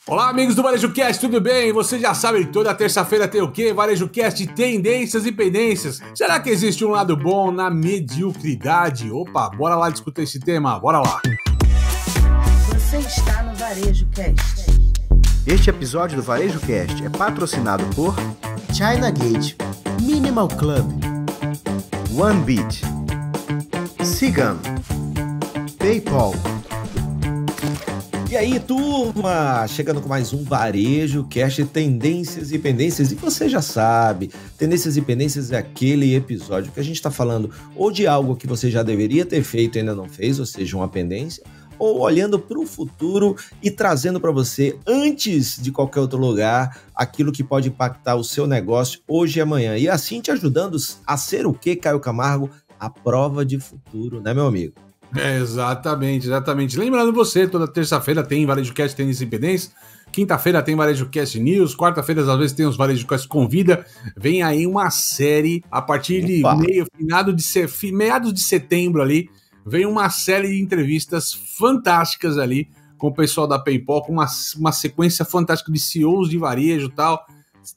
Olá, amigos do Varejo Cast, tudo bem? Você já sabe que toda terça-feira tem o quê? Varejo Cast, tendências e pendências. Será que existe um lado bom na mediocridade? Opa, bora lá discutir esse tema, bora lá. Você está no Varejo Cast. Este episódio do Varejo Cast é patrocinado por China Gate, Minimal Club, OneBeat, Cigam, PayPal. E aí, turma, chegando com mais um Varejo Cast, tendências e pendências. E você já sabe, tendências e pendências é aquele episódio que a gente está falando ou de algo que você já deveria ter feito e ainda não fez, ou seja, uma pendência, ou olhando para o futuro e trazendo para você, antes de qualquer outro lugar, aquilo que pode impactar o seu negócio hoje e amanhã. E assim te ajudando a ser o quê, Caio Camargo? A prova de futuro, né, meu amigo? Exatamente. Lembrando você, toda terça-feira tem Varejo Cast, Tendências e Pendências. Quinta-feira tem Varejo Cast News. Quarta-feira, às vezes, tem os Varejo Cast Convida. Vem aí uma série, a partir de meados de setembro ali, vem uma série de entrevistas fantásticas ali com o pessoal da PayPal, com uma sequência fantástica de CEOs de varejo e tal.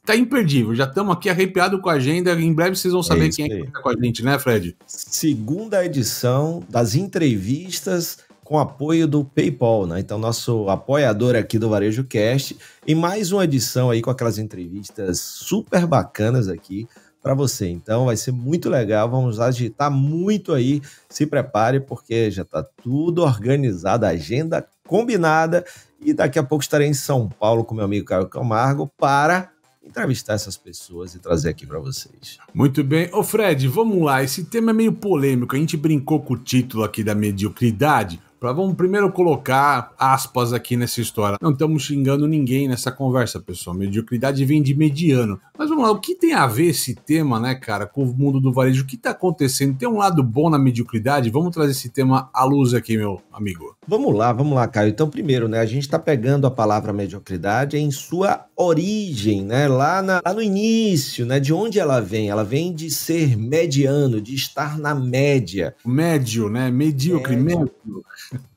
Tá imperdível, já estamos aqui arrepiados com a agenda. Em breve vocês vão saber quem é que tá com a gente, né, Fred? Segunda edição das entrevistas com apoio do PayPal, né? Então, nosso apoiador aqui do Varejo Cast, e mais uma edição aí com aquelas entrevistas super bacanas aqui para você. Então, vai ser muito legal, vamos agitar muito aí. Se prepare, porque já tá tudo organizado, a agenda combinada, e daqui a pouco estarei em São Paulo com meu amigo Caio Camargo para entrevistar essas pessoas e trazer aqui para vocês. Muito bem. Ô Fred, vamos lá, esse tema é meio polêmico, a gente brincou com o título aqui da mediocridade. Vamos primeiro colocar aspas aqui nessa história. Não estamos xingando ninguém nessa conversa, pessoal. Mediocridade vem de mediano. Mas vamos lá, o que tem a ver esse tema, né, cara, com o mundo do varejo? O que está acontecendo? Tem um lado bom na mediocridade? Vamos trazer esse tema à luz aqui, meu amigo. Vamos lá, Caio. Então, primeiro, né, a gente está pegando a palavra mediocridade em sua origem, né, lá no início, né, de onde ela vem. Ela vem de ser mediano, de estar na média. Médio, né? Medíocre, médio.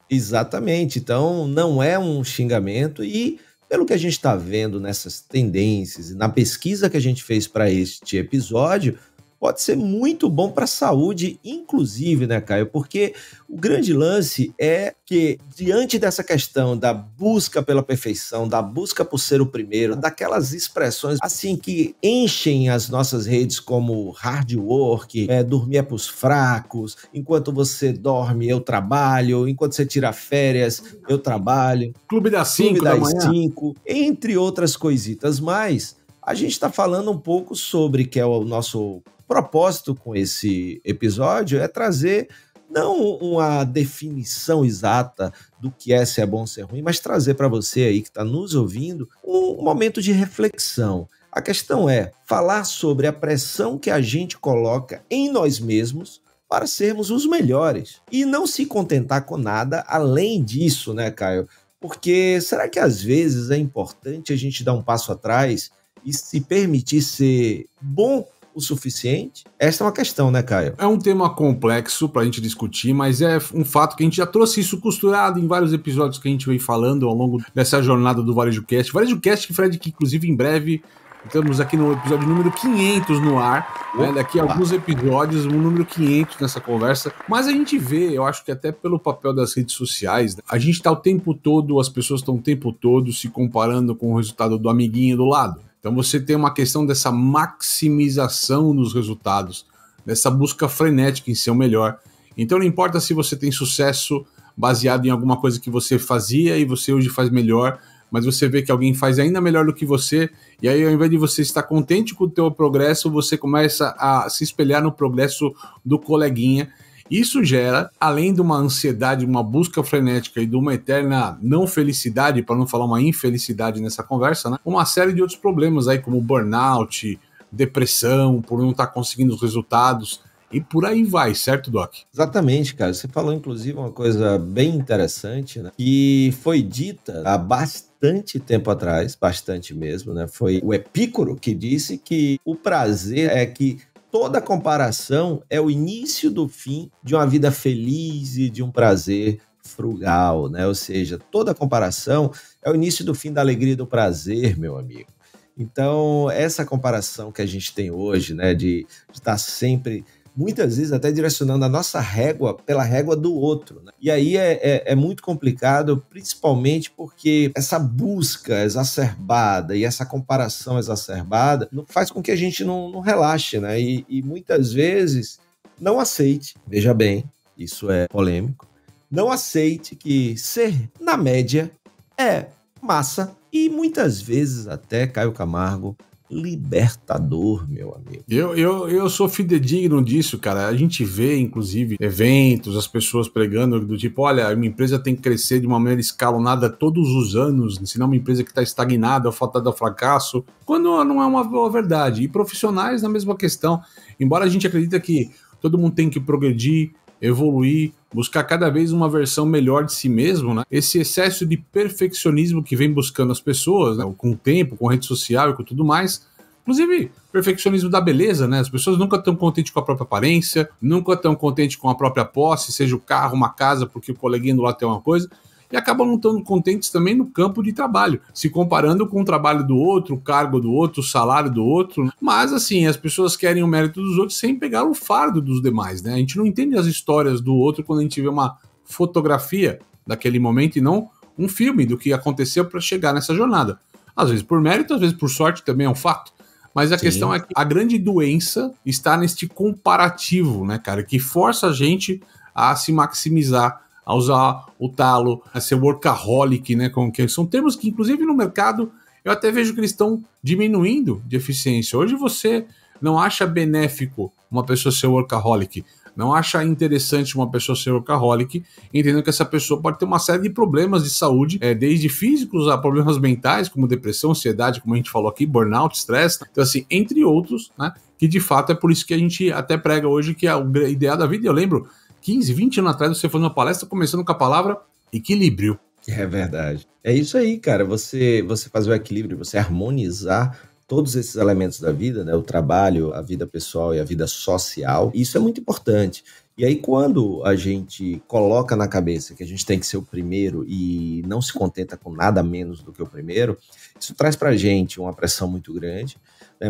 Exatamente, então não é um xingamento, e pelo que a gente está vendo nessas tendências e na pesquisa que a gente fez para este episódio, pode ser muito bom para a saúde, inclusive, né, Caio? Porque o grande lance é que, diante dessa questão da busca pela perfeição, da busca por ser o primeiro, daquelas expressões assim que enchem as nossas redes como hard work, dormir é para os fracos, enquanto você dorme eu trabalho, enquanto você tira férias eu trabalho, Clube das 5 da manhã, 5, entre outras coisitas mais, a gente está falando um pouco sobre, que é o nosso propósito com esse episódio, é trazer não uma definição exata do que é se é bom ou se é ruim, mas trazer para você aí que está nos ouvindo um momento de reflexão. A questão é falar sobre a pressão que a gente coloca em nós mesmos para sermos os melhores e não se contentar com nada além disso, né, Caio? Porque será que às vezes é importante a gente dar um passo atrás e se permitir ser bom o suficiente? Esta é uma questão, né, Caio? É um tema complexo pra gente discutir, mas é um fato que a gente já trouxe isso costurado em vários episódios que a gente vem falando ao longo dessa jornada do Varejo Cast. Varejo Cast, Fred, que inclusive em breve estamos aqui no episódio número 500 no ar, né? Daqui a alguns episódios, o número 500 nessa conversa. Mas a gente vê, eu acho que até pelo papel das redes sociais, né? A gente tá o tempo todo, as pessoas estão o tempo todo se comparando com o resultado do amiguinho do lado. Então você tem uma questão dessa maximização dos resultados, dessa busca frenética em ser o melhor. Então não importa se você tem sucesso baseado em alguma coisa que você fazia e você hoje faz melhor, mas você vê que alguém faz ainda melhor do que você, e aí ao invés de você estar contente com o teu progresso, você começa a se espelhar no progresso do coleguinha. Isso gera, além de uma ansiedade, uma busca frenética e de uma eterna não felicidade, para não falar uma infelicidade nessa conversa, né? Uma série de outros problemas aí, como burnout, depressão, por não estar conseguindo os resultados, e por aí vai, certo, Doc? Exatamente, cara. Você falou, inclusive, uma coisa bem interessante, né? Que foi dita há bastante tempo atrás, bastante mesmo, né? Foi o Epícoro que disse que o prazer é que toda comparação é o início do fim de uma vida feliz e de um prazer frugal, né? Ou seja, toda comparação é o início do fim da alegria e do prazer, meu amigo. Então, essa comparação que a gente tem hoje, né, de estar sempre, muitas vezes até direcionando a nossa régua pela régua do outro, né? E aí é muito complicado, principalmente porque essa busca exacerbada e essa comparação exacerbada faz com que a gente não relaxe, né? E muitas vezes não aceite, veja bem, isso é polêmico, não aceite que ser na média é massa e muitas vezes até, Caio Camargo, libertador, meu amigo. Eu sou fidedigno disso, cara. A gente vê, inclusive, eventos, as pessoas pregando do tipo, olha, uma empresa tem que crescer de uma maneira escalonada todos os anos, senão uma empresa que está estagnada, fatada ao fracasso, quando não é uma boa verdade. E profissionais na mesma questão. Embora a gente acredite que todo mundo tem que progredir, evoluir, buscar cada vez uma versão melhor de si mesmo, né? Esse excesso de perfeccionismo que vem buscando as pessoas, né? Com o tempo, com rede social e com tudo mais, inclusive perfeccionismo da beleza, né? As pessoas nunca estão contentes com a própria aparência, nunca estão contentes com a própria posse, seja o carro, uma casa, porque o coleguinha do lado tem uma coisa, e acabam não estando contentes também no campo de trabalho, se comparando com o trabalho do outro, o cargo do outro, o salário do outro. Mas assim, as pessoas querem o mérito dos outros sem pegar o fardo dos demais, né? A gente não entende as histórias do outro quando a gente vê uma fotografia daquele momento e não um filme do que aconteceu para chegar nessa jornada. Às vezes por mérito, às vezes por sorte, também é um fato. Mas a questão é que a grande doença está neste comparativo, né, cara, que força a gente a se maximizar, a usar o talo, a ser workaholic, né? Que são termos que, inclusive, no mercado, eu até vejo que eles estão diminuindo de eficiência. Hoje você não acha benéfico uma pessoa ser workaholic, não acha interessante uma pessoa ser workaholic, entendendo que essa pessoa pode ter uma série de problemas de saúde, desde físicos a problemas mentais, como depressão, ansiedade, como a gente falou aqui, burnout, estresse. Então, assim, entre outros, né? Que de fato é por isso que a gente até prega hoje que é o ideal da vida. Eu lembro 15, 20 anos atrás, você fazendo uma palestra começando com a palavra equilíbrio. É verdade. É isso aí, cara. Você fazer o equilíbrio, você harmonizar todos esses elementos da vida, né? O trabalho, a vida pessoal e a vida social. Isso é muito importante. E aí, quando a gente coloca na cabeça que a gente tem que ser o primeiro e não se contenta com nada menos do que o primeiro, isso traz pra gente uma pressão muito grande.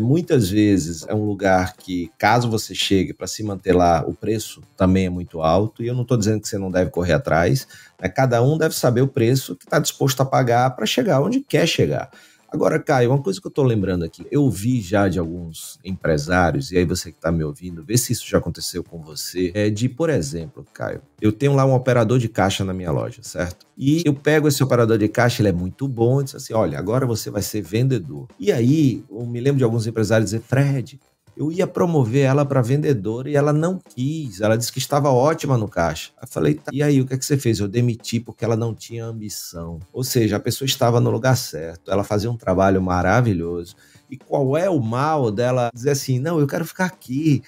Muitas vezes é um lugar que, caso você chegue para se manter lá, o preço também é muito alto, e eu não estou dizendo que você não deve correr atrás, né? Cada um deve saber o preço que está disposto a pagar para chegar onde quer chegar. Agora, Caio, uma coisa que eu estou lembrando aqui, eu vi já de alguns empresários, e aí você que está me ouvindo, vê se isso já aconteceu com você, por exemplo, Caio, eu tenho lá um operador de caixa na minha loja, certo? E eu pego esse operador de caixa, ele é muito bom, e diz assim, olha, agora você vai ser vendedor. E aí, eu me lembro de alguns empresários dizer, Fred, eu ia promover ela para vendedora e ela não quis. Ela disse que estava ótima no caixa. Eu falei, tá, e aí, o que é que você fez? Eu demiti porque ela não tinha ambição. Ou seja, a pessoa estava no lugar certo. Ela fazia um trabalho maravilhoso. E qual é o mal dela dizer assim, não, eu quero ficar aqui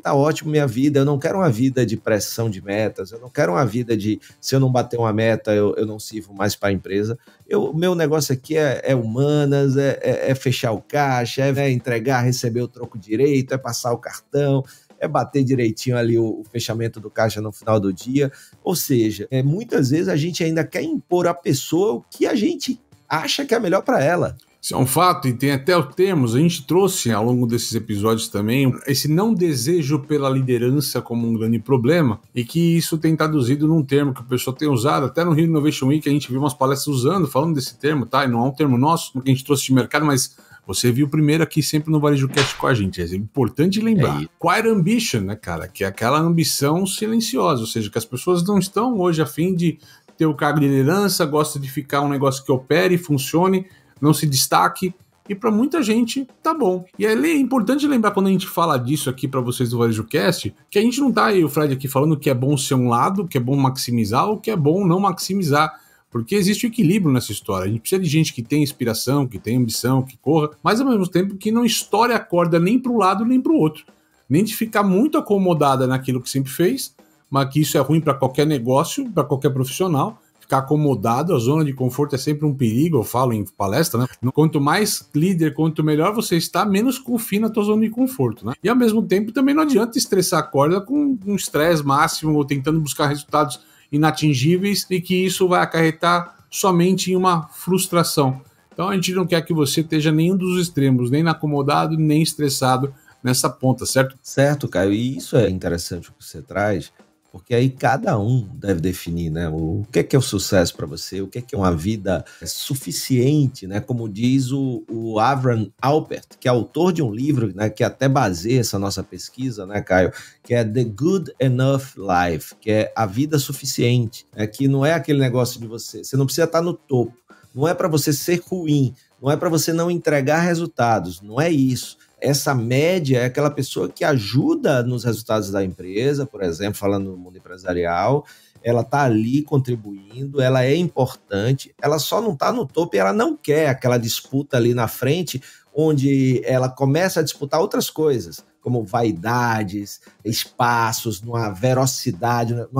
tá ótimo minha vida, eu não quero uma vida de pressão de metas, eu não quero uma vida de, se eu não bater uma meta, eu não sirvo mais para a empresa. O meu negócio aqui é humanas, é fechar o caixa, é entregar, receber o troco direito, é passar o cartão, é bater direitinho ali o fechamento do caixa no final do dia. Ou seja, muitas vezes a gente ainda quer impor à pessoa o que a gente acha que é melhor para ela. Isso é um fato, e tem até os termos, a gente trouxe ao longo desses episódios também, esse não desejo pela liderança como um grande problema, e que isso tem traduzido num termo que o pessoal tem usado, até no Rio Innovation Week a gente viu umas palestras usando, falando desse termo, tá? E não é um termo nosso, que a gente trouxe de mercado, mas você viu primeiro aqui sempre no Varejo Cast com a gente, é importante lembrar. Quiet ambition, né, cara? Que é aquela ambição silenciosa, ou seja, que as pessoas não estão hoje a fim de ter o cargo de liderança, gosta de ficar um negócio que opere, funcione, não se destaque, e para muita gente tá bom. E é importante lembrar quando a gente fala disso aqui para vocês do Varejo Cast, que a gente não tá aí, o Fred aqui falando que é bom ser um lado, que é bom maximizar ou que é bom não maximizar, porque existe o equilíbrio nessa história. A gente precisa de gente que tem inspiração, que tem ambição, que corra, mas ao mesmo tempo que não estoure a corda nem para um lado nem para o outro, nem de ficar muito acomodada naquilo que sempre fez, mas que isso é ruim para qualquer negócio, para qualquer profissional. Ficar acomodado, a zona de conforto é sempre um perigo, eu falo em palestra, né? Quanto mais líder, quanto melhor você está, menos confia na tua zona de conforto, né? E ao mesmo tempo também não adianta estressar a corda com um estresse máximo ou tentando buscar resultados inatingíveis e que isso vai acarretar somente em uma frustração. Então a gente não quer que você esteja nenhum dos extremos, nem acomodado, nem estressado nessa ponta, certo? Certo, Caio. E isso é interessante o que você traz, porque aí cada um deve definir, né, o que é o sucesso para você, o que é uma vida suficiente, né, como diz o Avram Alpert, que é autor de um livro, né, que até baseia essa nossa pesquisa, né, Caio, que é The Good Enough Life, que é a vida suficiente, né, que não é aquele negócio de você não precisa estar no topo, não é para você ser ruim, não é para você não entregar resultados, não é isso. Essa média é aquela pessoa que ajuda nos resultados da empresa, por exemplo, falando no mundo empresarial, ela está ali contribuindo, ela é importante, ela só não está no topo e ela não quer aquela disputa ali na frente, onde ela começa a disputar outras coisas, como vaidades, espaços, numa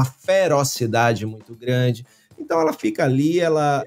ferocidade muito grande. Então ela fica ali,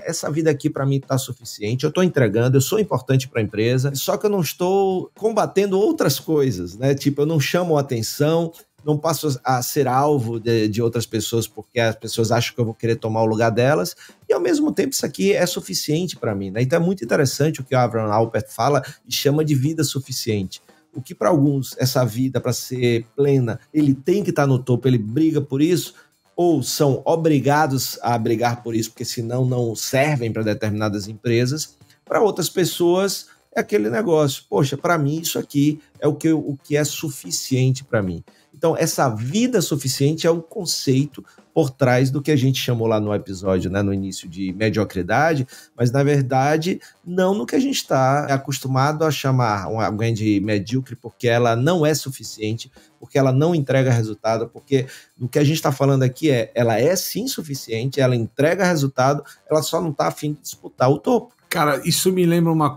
essa vida aqui para mim está suficiente, eu estou entregando, eu sou importante para a empresa, só que eu não estou combatendo outras coisas, né? Tipo, eu não chamo a atenção, não passo a ser alvo de outras pessoas porque as pessoas acham que eu vou querer tomar o lugar delas, e ao mesmo tempo isso aqui é suficiente para mim, né? Então é muito interessante o que o Avram Alpert fala e chama de vida suficiente. O que para alguns, essa vida para ser plena, ele tem que estar no topo, ele briga por isso, ou são obrigados a brigar por isso, porque senão não servem para determinadas empresas. Para outras pessoas, é aquele negócio, poxa, para mim isso aqui é o que é suficiente para mim. Então, essa vida suficiente é o conceito por trás do que a gente chamou lá no episódio, né, no início, de mediocridade, mas, na verdade, não no que a gente está acostumado a chamar alguém de medíocre, porque ela não é suficiente, porque ela não entrega resultado, porque o que a gente está falando aqui ela é sim suficiente, ela entrega resultado, ela só não está a fim de disputar o topo. Cara, isso me lembra uma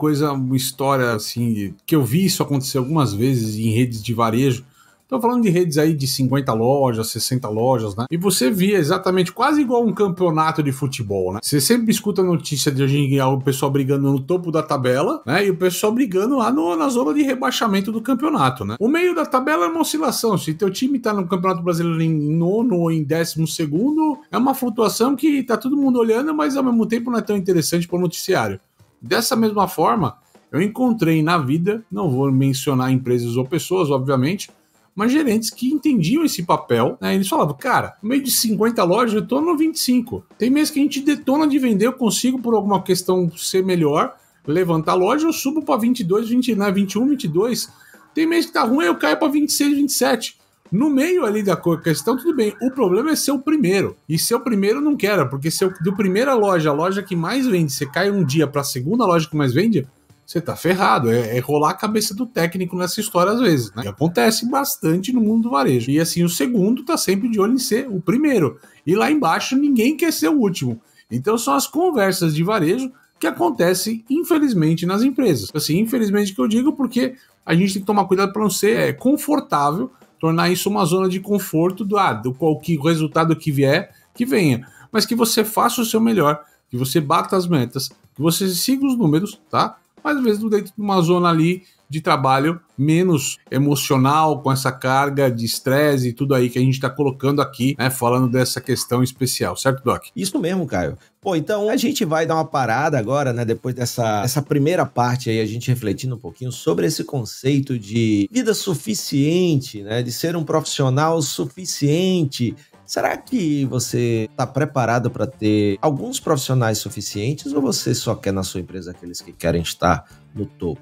história assim, que eu vi isso acontecer algumas vezes em redes de varejo. Tô falando de redes aí de 50 lojas, 60 lojas, né? E você via exatamente quase igual um campeonato de futebol, né? Você sempre escuta a notícia de hoje o pessoal brigando no topo da tabela, né? E o pessoal brigando lá na zona de rebaixamento do campeonato, né? O meio da tabela é uma oscilação. Se teu time tá no Campeonato Brasileiro em 9º ou em 12º, é uma flutuação que tá todo mundo olhando, mas ao mesmo tempo não é tão interessante para o noticiário. Dessa mesma forma, eu encontrei na vida, não vou mencionar empresas ou pessoas, obviamente, mas gerentes que entendiam esse papel, né? Eles falavam, cara, no meio de 50 lojas eu tô no 25. Tem mês que a gente detona de vender, eu consigo por alguma questão ser melhor, levantar a loja, eu subo para 22, 29, 21, 22. Tem mês que tá ruim, eu caio para 26, 27. No meio ali da questão, tudo bem. O problema é ser o primeiro. E ser o primeiro não quero, porque se do primeira loja, a loja que mais vende, você cai um dia para a segunda loja que mais vende, você tá ferrado. É rolar a cabeça do técnico nessa história às vezes, né? E acontece bastante no mundo do varejo. E assim, o segundo tá sempre de olho em ser o primeiro. E lá embaixo ninguém quer ser o último. Então são as conversas de varejo que acontecem, infelizmente, nas empresas. Assim, infelizmente que eu digo porque a gente tem que tomar cuidado para não ser confortável, tornar isso uma zona de conforto do o resultado que vier, que venha. Mas que você faça o seu melhor, que você bata as metas, que você siga os números, tá? Mas às vezes dentro de uma zona ali de trabalho menos emocional, com essa carga de estresse e tudo aí que a gente está colocando aqui, né, falando dessa questão especial, certo, Doc? Isso mesmo, Caio. Pô, então a gente vai dar uma parada agora, né, depois dessa primeira parte aí, a gente refletindo um pouquinho sobre esse conceito de vida suficiente, né, de ser um profissional suficiente. Será que você está preparado para ter alguns profissionais suficientes ou você só quer na sua empresa aqueles que querem estar no topo?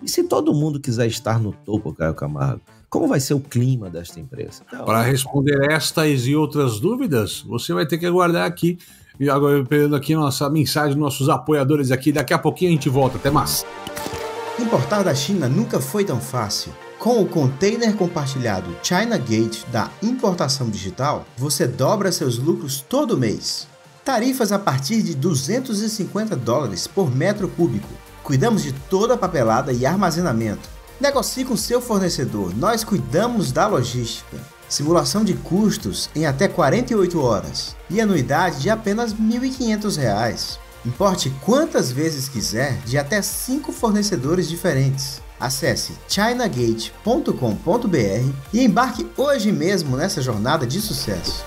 E se todo mundo quiser estar no topo, Caio Camargo, como vai ser o clima desta empresa? Então, para responder estas e outras dúvidas, você vai ter que aguardar aqui. E agora, pegando aqui nossa mensagem dos nossos apoiadores aqui, daqui a pouquinho a gente volta. Até mais. Importar da China nunca foi tão fácil. Com o container compartilhado China Gate da importação digital, você dobra seus lucros todo mês. Tarifas a partir de $250 por metro cúbico. Cuidamos de toda a papelada e armazenamento. Negocie com seu fornecedor, nós cuidamos da logística. Simulação de custos em até 48 horas e anuidade de apenas R$ 1.500. Importe quantas vezes quiser de até 5 fornecedores diferentes. Acesse chinagate.com.br e embarque hoje mesmo nessa jornada de sucesso.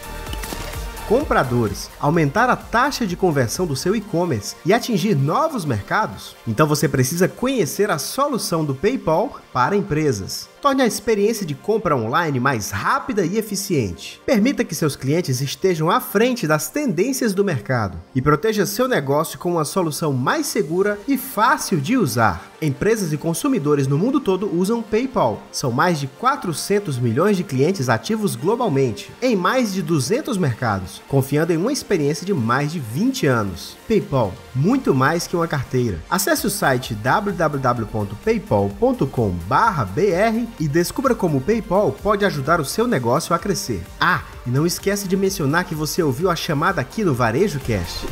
compradores, aumentar a taxa de conversão do seu e-commerce e atingir novos mercados? Então você precisa conhecer a solução do PayPal para empresas. Torne a experiência de compra online mais rápida e eficiente. Permita que seus clientes estejam à frente das tendências do mercado e proteja seu negócio com uma solução mais segura e fácil de usar. Empresas e consumidores no mundo todo usam PayPal. São mais de 400 milhões de clientes ativos globalmente, em mais de 200 mercados, confiando em uma experiência de mais de 20 anos. PayPal, muito mais que uma carteira. Acesse o site www.paypal.com/br e descubra como o PayPal pode ajudar o seu negócio a crescer. Ah, e não esquece de mencionar que você ouviu a chamada aqui no Varejo Cast.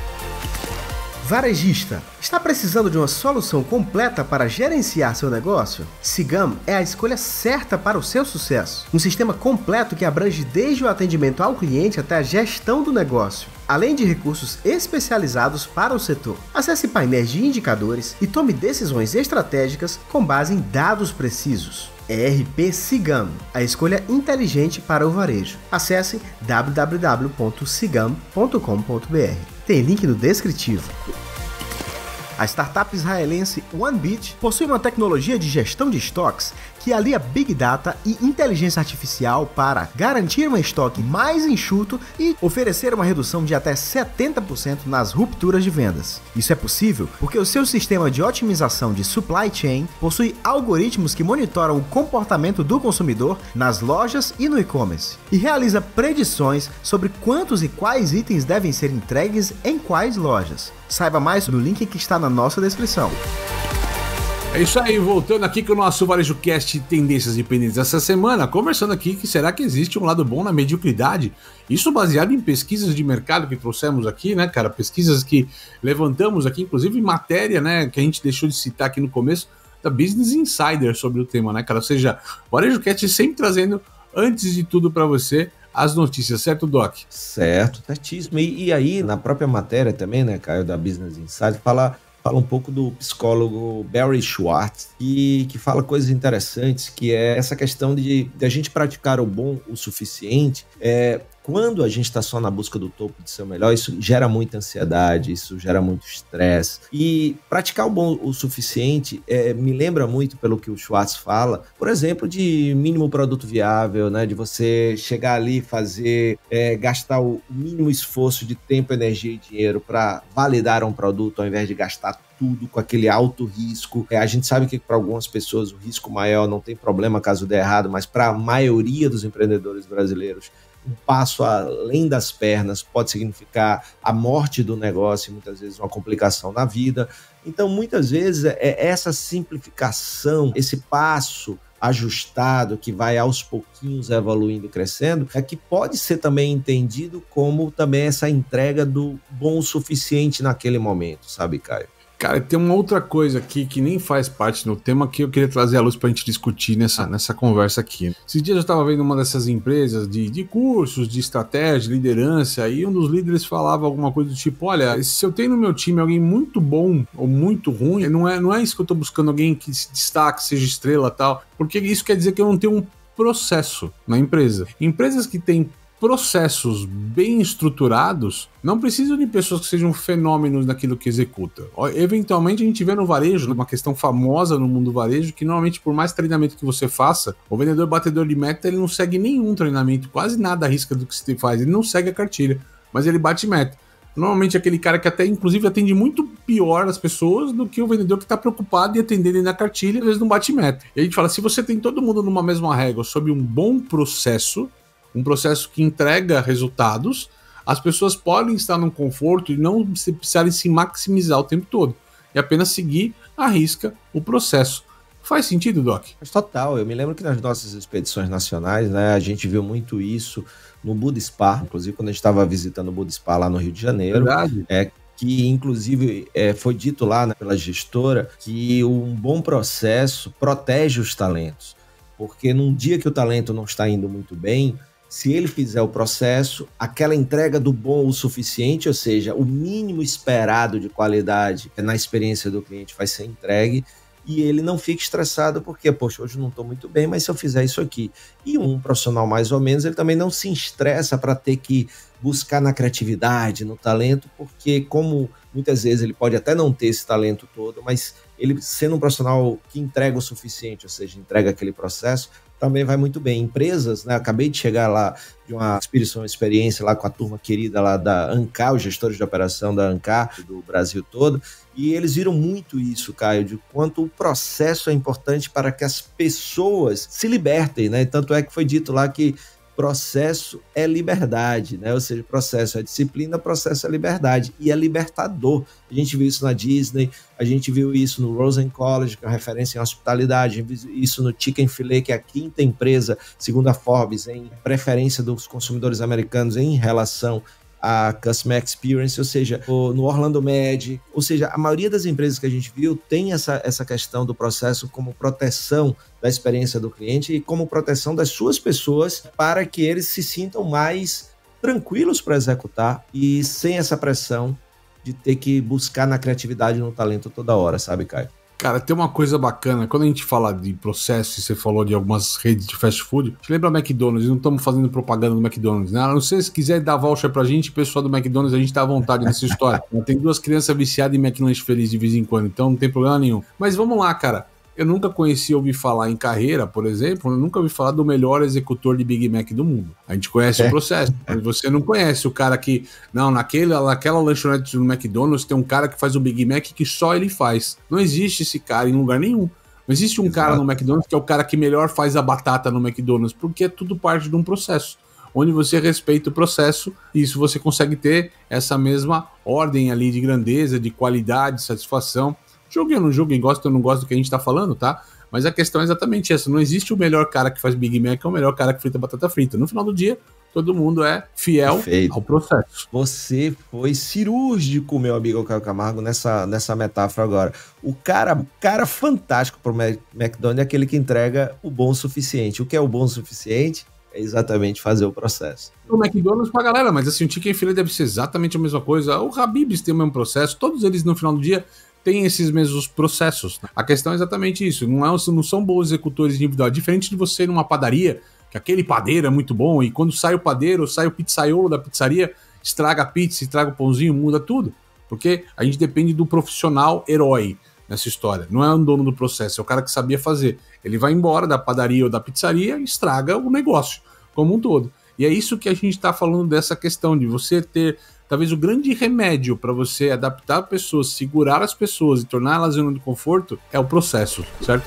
Varejista, está precisando de uma solução completa para gerenciar seu negócio? Cigam é a escolha certa para o seu sucesso. Um sistema completo que abrange desde o atendimento ao cliente até a gestão do negócio, além de recursos especializados para o setor. Acesse painéis de indicadores e tome decisões estratégicas com base em dados precisos. ERP Cigam, a escolha inteligente para o varejo. Acesse www.cigam.com.br. Tem link no descritivo. A startup israelense OneBit possui uma tecnologia de gestão de estoques que alia Big Data e inteligência artificial para garantir um estoque mais enxuto e oferecer uma redução de até 70% nas rupturas de vendas. Isso é possível porque o seu sistema de otimização de supply chain possui algoritmos que monitoram o comportamento do consumidor nas lojas e no e-commerce e realiza predições sobre quantos e quais itens devem ser entregues em quais lojas. Saiba mais no link que está na nossa descrição. É isso aí, voltando aqui com o nosso Varejo Cast Tendências e Pendências essa semana, conversando aqui que será que existe um lado bom na mediocridade? Isso baseado em pesquisas de mercado que trouxemos aqui, né, cara? Pesquisas que levantamos aqui, inclusive matéria, né, que a gente deixou de citar aqui no começo, da Business Insider sobre o tema, né, cara? Ou seja, o Varejo Cast sempre trazendo, antes de tudo para você, as notícias, certo, Doc? Certo, certíssimo. E aí, na própria matéria também, né, Caio, da Business Insider, fala um pouco do psicólogo Barry Schwartz, que fala coisas interessantes, que é essa questão de a gente praticar o bom o suficiente. Quando a gente está só na busca do topo de ser o melhor, isso gera muita ansiedade, isso gera muito estresse. E praticar o bom o suficiente me lembra muito, pelo que o Schwartz fala, por exemplo, de mínimo produto viável, né? De você chegar ali e fazer, gastar o mínimo esforço de tempo, energia e dinheiro para validar um produto, ao invés de gastar tudo com aquele alto risco. A gente sabe que para algumas pessoas o risco maior não tem problema caso dê errado, mas para a maioria dos empreendedores brasileiros, um passo além das pernas pode significar a morte do negócio e muitas vezes uma complicação na vida. Então, muitas vezes, essa simplificação, esse passo ajustado que vai aos pouquinhos evoluindo e crescendo, que pode ser também entendido como também essa entrega do bom o suficiente naquele momento, sabe, Caio? Cara, tem uma outra coisa aqui que nem faz parte do tema que eu queria trazer à luz pra gente discutir nessa conversa aqui. Esses dias eu estava vendo uma dessas empresas de cursos, de estratégia, de liderança, e um dos líderes falava alguma coisa do tipo, olha, se eu tenho no meu time alguém muito bom ou muito ruim, não é isso que eu tô buscando, alguém que se destaque, seja estrela e tal, porque isso quer dizer que eu não tenho um processo na empresa. Empresas que têm processos bem estruturados não precisam de pessoas que sejam fenômenos naquilo que executa. Eventualmente a gente vê no varejo, uma questão famosa no mundo do varejo, que normalmente por mais treinamento que você faça, o vendedor batedor de meta ele não segue nenhum treinamento, quase nada arrisca do que se faz, ele não segue a cartilha, mas ele bate meta. Normalmente é aquele cara que até inclusive atende muito pior as pessoas do que o vendedor que está preocupado em atender ele na cartilha, às vezes não bate meta. E a gente fala, se você tem todo mundo numa mesma régua sob um bom processo, um processo que entrega resultados, as pessoas podem estar num conforto e não precisarem se maximizar o tempo todo, e apenas seguir à risca o processo. Faz sentido, Doc? Mas total, eu me lembro que nas nossas expedições nacionais, né, a gente viu muito isso no Budispa, inclusive quando a gente estava visitando o Budispa lá no Rio de Janeiro. Verdade. Que inclusive foi dito lá, né, pela gestora que um bom processo protege os talentos, porque num dia que o talento não está indo muito bem, se ele fizer o processo, aquela entrega do bom o suficiente, ou seja, o mínimo esperado de qualidade na experiência do cliente vai ser entregue, e ele não fica estressado porque, poxa, hoje eu não estou muito bem, mas se eu fizer isso aqui. E um profissional mais ou menos, ele também não se estressa para ter que buscar na criatividade, no talento, porque como muitas vezes ele pode até não ter esse talento todo, mas ele sendo um profissional que entrega o suficiente, ou seja, entrega aquele processo, também vai muito bem. Empresas, né? Acabei de chegar lá de uma experiência lá com a turma querida lá da Ancar, os gestores de operação da Ancar, do Brasil todo, e eles viram muito isso, Caio, de quanto o processo é importante para que as pessoas se libertem, né? Tanto é que foi dito lá que processo é liberdade, né? Ou seja, processo é disciplina, processo é liberdade, e é libertador. A gente viu isso na Disney, a gente viu isso no Rosen College, que é uma referência em hospitalidade, a gente viu isso no Chick-fil-A, que é a quinta empresa, segundo a Forbes, em preferência dos consumidores americanos em relação a Customer Experience, ou seja, no Orlando Med, ou seja, a maioria das empresas que a gente viu tem essa questão do processo como proteção da experiência do cliente e como proteção das suas pessoas para que eles se sintam mais tranquilos para executar e sem essa pressão de ter que buscar na criatividade e no talento toda hora, sabe, Caio? Cara, tem uma coisa bacana, quando a gente fala de processo, e você falou de algumas redes de fast food, te lembra McDonald's, não estamos fazendo propaganda do McDonald's, né? Não sei se quiser dar voucher pra gente, pessoal do McDonald's, a gente tá à vontade nessa história. Tem 2 crianças viciadas em McLanche Feliz de vez em quando, então não tem problema nenhum. Mas vamos lá, cara. Eu nunca ouvi falar em carreira, por exemplo, eu nunca ouvi falar do melhor executor de Big Mac do mundo. A gente conhece o processo, mas você não conhece o cara que... Não, naquela lanchonete do McDonald's tem um cara que faz o Big Mac que só ele faz. Não existe esse cara em lugar nenhum. Não existe um cara no McDonald's que é o cara que melhor faz a batata no McDonald's, porque é tudo parte de um processo. Onde você respeita o processo, e isso você consegue ter essa mesma ordem ali de grandeza, de qualidade, satisfação. Joguem ou não joguem, gostam ou não gostam do que a gente tá falando, tá? Mas a questão é exatamente essa. Não existe o melhor cara que faz Big Mac ou o melhor cara que frita batata frita. No final do dia, todo mundo é fiel ao processo. Você foi cirúrgico, meu amigo Caio Camargo, nessa metáfora agora. O cara fantástico pro McDonald's é aquele que entrega o bom o suficiente. O que é o bom o suficiente? É exatamente fazer o processo. O McDonald's pra galera, mas assim, o Chick-fil-A deve ser exatamente a mesma coisa. O Habib's tem o mesmo processo. Todos eles, no final do dia, têm esses mesmos processos. A questão é exatamente isso. Não são bons executores individuais. Diferente de você ir numa padaria, que aquele padeiro é muito bom, e quando sai o padeiro, sai o pizzaiolo da pizzaria, estraga a pizza, estraga o pãozinho, muda tudo. Porque a gente depende do profissional herói nessa história. Não é o dono do processo, é o cara que sabia fazer. Ele vai embora da padaria ou da pizzaria e estraga o negócio como um todo. E é isso que a gente está falando dessa questão de você ter... Talvez o grande remédio para você adaptar pessoas, segurar as pessoas e torná-las zona de conforto é o processo, certo?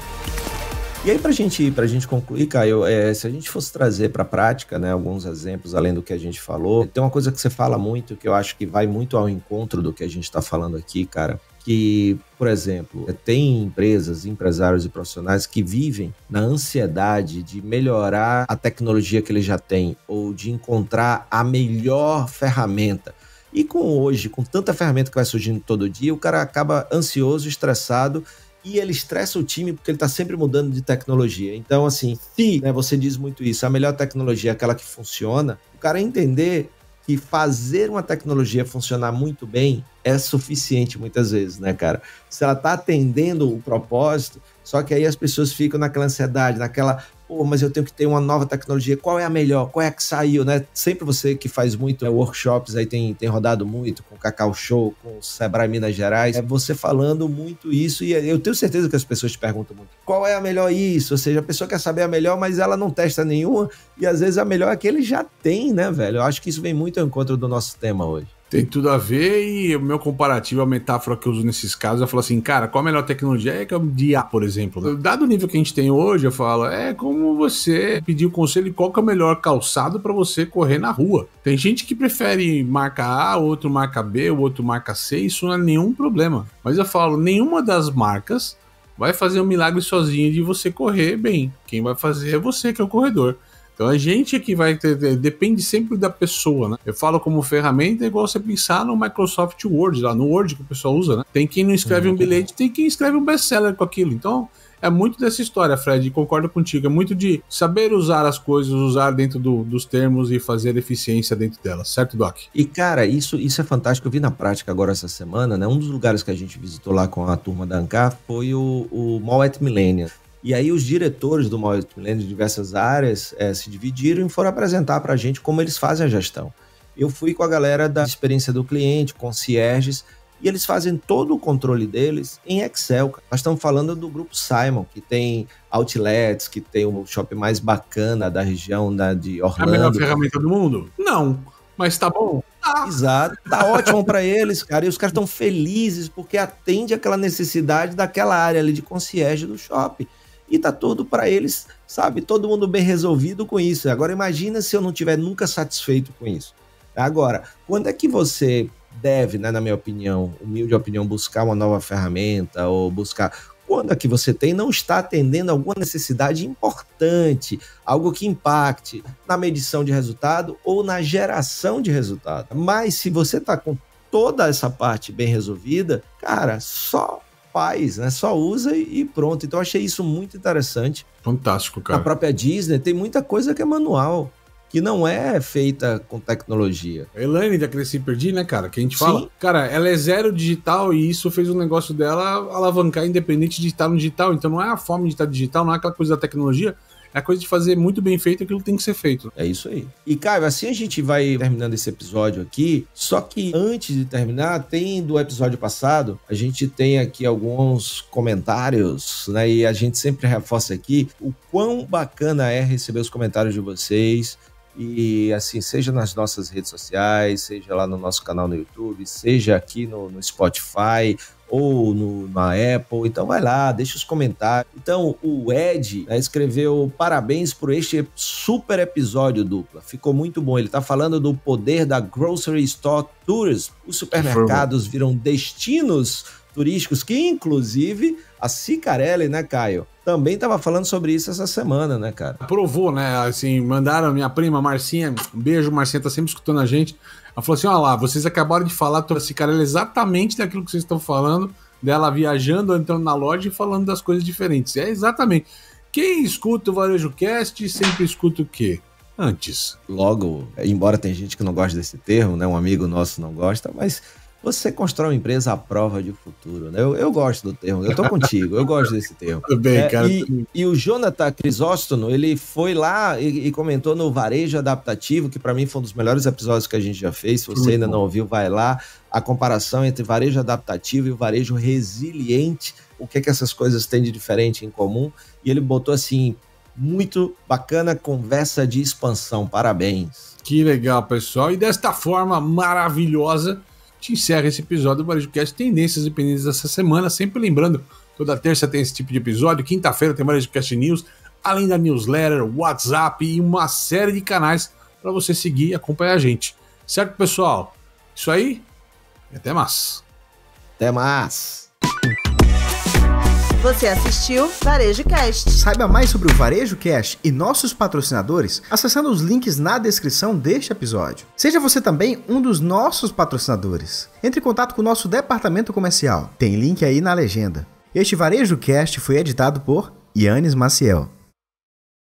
E aí, pra gente concluir, Caio, se a gente fosse trazer para a prática, né, alguns exemplos além do que a gente falou, tem uma coisa que você fala muito, que eu acho que vai muito ao encontro do que a gente está falando aqui, cara, que, por exemplo, tem empresas, empresários e profissionais que vivem na ansiedade de melhorar a tecnologia que eles já têm ou de encontrar a melhor ferramenta. E com tanta ferramenta que vai surgindo todo dia, o cara acaba ansioso, estressado, e ele estressa o time porque ele está sempre mudando de tecnologia. Então, assim, se, né, você diz muito isso, a melhor tecnologia é aquela que funciona, o cara entender que fazer uma tecnologia funcionar muito bem é suficiente muitas vezes, né, cara? Se ela está atendendo o propósito, só que aí as pessoas ficam naquela ansiedade, naquela... Pô, mas eu tenho que ter uma nova tecnologia, qual é a melhor, qual é a que saiu, né? Sempre você que faz muito workshops, aí tem rodado muito com o Cacau Show, com o Sebrae Minas Gerais, é você falando muito isso, e eu tenho certeza que as pessoas te perguntam muito, qual é a melhor isso? Ou seja, a pessoa quer saber a melhor, mas ela não testa nenhuma, e às vezes a melhor é que ele já tem, né, velho? Eu acho que isso vem muito ao encontro do nosso tema hoje. Tem tudo a ver, e o meu comparativo, a metáfora que eu uso nesses casos, eu falo assim, cara, qual a melhor tecnologia? É que é o dia, por exemplo. Dado o nível que a gente tem hoje, eu falo, é como você pedir o conselho de qual que é o melhor calçado para você correr na rua. Tem gente que prefere marca A, outro marca B, o outro marca C, isso não é nenhum problema. Mas eu falo, nenhuma das marcas vai fazer um milagre sozinho de você correr bem. Quem vai fazer é você, que é o corredor. Então a gente que vai ter, depende sempre da pessoa, né? Eu falo como ferramenta, é igual você pensar no Microsoft Word, lá no Word que o pessoal usa, né? Tem quem não escreve um bilhete, tem quem escreve um best-seller com aquilo. Então é muito dessa história, Fred, concordo contigo. É muito de saber usar as coisas, usar dentro dos termos e fazer eficiência dentro delas, certo, Doc? E, cara, isso é fantástico. Eu vi na prática agora essa semana, né? Um dos lugares que a gente visitou lá com a turma da Ancar foi o Mall at Millennium. E aí os diretores do Mall at Millennium de diversas áreas se dividiram e foram apresentar pra gente como eles fazem a gestão. Eu fui com a galera da experiência do cliente, concierges, e eles fazem todo o controle deles em Excel. Nós estamos falando do grupo Simon, que tem outlets, que tem o shopping mais bacana da região de Orlando. É a melhor ferramenta do mundo? Não, mas tá bom. Exato, tá ótimo para eles, cara, e os caras estão felizes porque atende aquela necessidade daquela área ali de concierge do shopping. E tá tudo para eles, sabe, todo mundo bem resolvido com isso. Agora imagina se eu não tiver nunca satisfeito com isso. Agora, quando é que você deve, né, na minha opinião, humilde opinião, buscar uma nova ferramenta ou buscar... Quando é que você não está atendendo alguma necessidade importante, algo que impacte na medição de resultado ou na geração de resultado. Mas se você está com toda essa parte bem resolvida, cara, só faz, né? Só usa e pronto. Então eu achei isso muito interessante. Fantástico, cara. Na própria Disney tem muita coisa que é manual, que não é feita com tecnologia. A Elaine da Cresci Perdi, né, cara? Que a gente fala. Sim. Cara, ela é zero digital e isso fez o negócio dela alavancar independente de estar no digital. Então não é a forma de estar digital, não é aquela coisa da tecnologia, é a coisa de fazer muito bem feito aquilo que tem que ser feito. É isso aí. E, Caio, assim a gente vai terminando esse episódio aqui, só que antes de terminar, tem do episódio passado, a gente tem aqui alguns comentários, né, e a gente sempre reforça aqui o quão bacana é receber os comentários de vocês. E assim, seja nas nossas redes sociais, seja lá no nosso canal no YouTube, seja aqui no Spotify ou na Apple, então vai lá, deixa os comentários. Então o Ed escreveu: parabéns por este super episódio, dupla, ficou muito bom. Ele tá falando do poder da Grocery Store Tourism. Os supermercados viram destinos turísticos, que inclusive a Cicarelli, né, Caio, também tava falando sobre isso essa semana, né, cara? Provou, né, assim, mandaram a minha prima Marcinha, um beijo, Marcinha tá sempre escutando a gente, ela falou assim, olha lá, vocês acabaram de falar, a Cicarelli, exatamente daquilo que vocês estão falando, dela viajando, entrando na loja e falando das coisas diferentes, é exatamente, quem escuta o Varejo Cast sempre escuta o quê? Antes. Logo, embora tem gente que não gosta desse termo, né, um amigo nosso não gosta, mas... Você constrói uma empresa à prova de futuro, né? Eu gosto do termo, eu tô contigo, eu gosto desse termo. Tudo bem, cara. E o Jonathan Crisóstono, ele foi lá e comentou no Varejo Adaptativo, que para mim foi um dos melhores episódios que a gente já fez. Se você ainda não ouviu, vai lá. A comparação entre varejo adaptativo e o varejo resiliente, o que essas coisas têm de diferente em comum. E ele botou assim, muito bacana, conversa de expansão, parabéns. Que legal, pessoal. E desta forma maravilhosa, te encerra esse episódio do Varejo Cast Tendências e Pendências dessa semana. Sempre lembrando, toda terça tem esse tipo de episódio, quinta-feira tem Varejo Cast News, além da newsletter, WhatsApp e uma série de canais para você seguir e acompanhar a gente. Certo, pessoal? Isso aí, e até mais. Até mais. Você assistiu Varejo Cast. Saiba mais sobre o Varejo Cast e nossos patrocinadores acessando os links na descrição deste episódio. Seja você também um dos nossos patrocinadores. Entre em contato com o nosso departamento comercial. Tem link aí na legenda. Este Varejo Cast foi editado por Yannis Maciel.